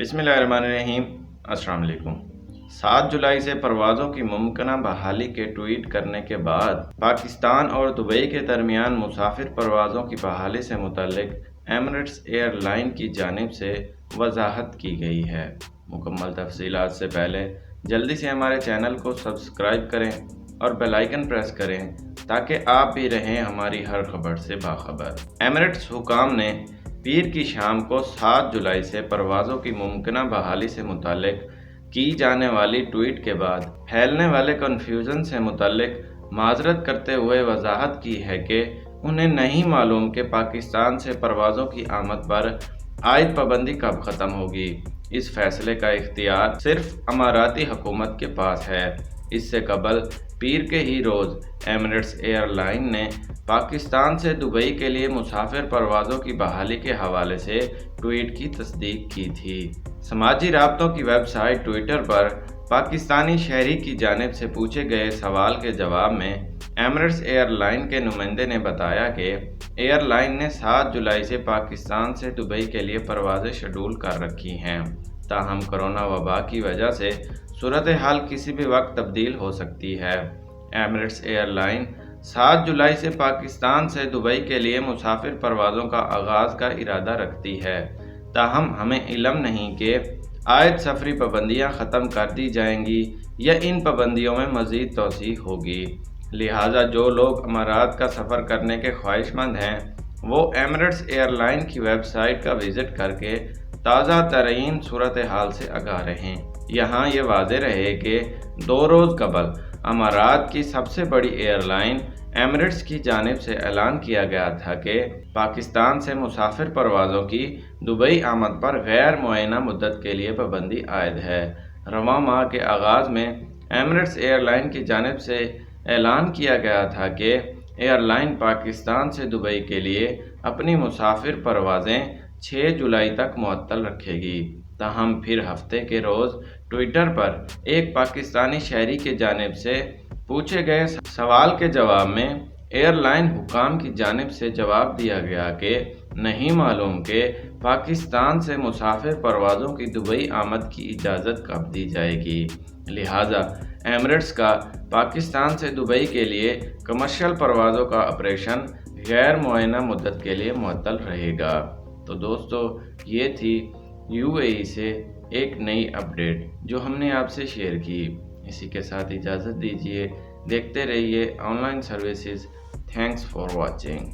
बिस्मिल्लाहिर्रहमानिर्रहीम। अस्सलाम वालेकुम। 7 जुलाई से परवाज़ों की मुमकिना बहाली के ट्वीट करने के बाद पाकिस्तान और दुबई के दरमियान मुसाफिर परवाज़ों की बहाली से मुतल्लिक एमिरेट्स एयरलाइन की जानिब से वजाहत की गई है। मुकम्मल तफसीलात से पहले जल्दी से हमारे चैनल को सब्सक्राइब करें और बेल आइकन प्रेस करें ताकि आप भी रहें हमारी हर खबर से बाखबर। एमिरेट्स हुकाम ने पीर की शाम को 7 जुलाई से परवाज़ों की मुमकिना बहाली से मुताल्लिक की जाने वाली ट्वीट के बाद फैलने वाले कन्फ्यूज़न से मुताल्लिक माजरत करते हुए वजाहत की है कि उन्हें नहीं मालूम कि पाकिस्तान से परवाज़ों की आमद पर आयद पाबंदी कब ख़त्म होगी। इस फैसले का इख्तियार सिर्फ अमाराती हुकूमत के पास है। इससे कबल पीर के ही रोज़ एमिरेट्स एयरलाइन ने पाकिस्तान से दुबई के लिए मुसाफिर परवाज़ों की बहाली के हवाले से ट्वीट की तस्दीक की थी। समाजी राब्तों की वेबसाइट ट्विटर पर पाकिस्तानी शहरी की जानिब से पूछे गए सवाल के जवाब में एमिरेट्स एयरलाइन के नुमाइंदे ने बताया कि एयरलाइन ने 7 जुलाई से पाकिस्तान से दुबई के लिए परवाज़ें शेड्यूल कर रखी हैं। ताहम कोरोना वबा की वजह से सूरत हाल किसी भी वक्त तब्दील हो सकती है। एमिरेट्स एयरलाइन 7 जुलाई से पाकिस्तान से दुबई के लिए मुसाफिर परवाज़ों का आगाज़ का इरादा रखती है। ताहम हमें इल्म नहीं कि आयद सफरी पाबंदियाँ ख़त्म कर दी जाएंगी या इन पाबंदियों में मज़ीद तोसी होगी। लिहाजा जो लोग अमारात का सफ़र करने के ख्वाहिशमंद हैं वो एमिरेट्स एयरलाइन की वेबसाइट का विज़िट करके ताज़ा तरीन सूरत हाल से आगाह रहें। यहाँ ये वाज़ेह रहे कि 2 रोज़ कबल अमारात की सबसे बड़ी एयरलाइन एमिरेट्स की जानिब से ऐलान किया गया था कि पाकिस्तान से मुसाफिर परवाज़ों की दुबई आमद पर गैर मुअय्यना मुद्दत के लिए पाबंदी आयद है। रवां माह के आगाज़ में एमिरेट्स एयरलाइन की जानिब से ऐलान किया गया था कि एयरलाइन पाकिस्तान से दुबई के लिए अपनी मुसाफिर परवाज़ें 6 जुलाई तक मुअत्तल रखेगी। ताहम फिर हफ्ते के रोज़ ट्विटर पर एक पाकिस्तानी शहरी के जानिब से पूछे गए सवाल के जवाब में एयरलाइन हुकाम की जानिब से जवाब दिया गया कि नहीं मालूम कि पाकिस्तान से मुसाफिर परवाज़ों की दुबई आमद की इजाज़त कब दी जाएगी। लिहाजा एमिरेट्स का पाकिस्तान से दुबई के लिए कमर्शियल परवाज़ों का ऑपरेशन गैर मुअय्यना मुद्दत के लिए मुअत्तल रहेगा। तो दोस्तों, ये थी यूएई से एक नई अपडेट जो हमने आपसे शेयर की। इसी के साथ इजाज़त दीजिए। देखते रहिए online services. Thanks for watching.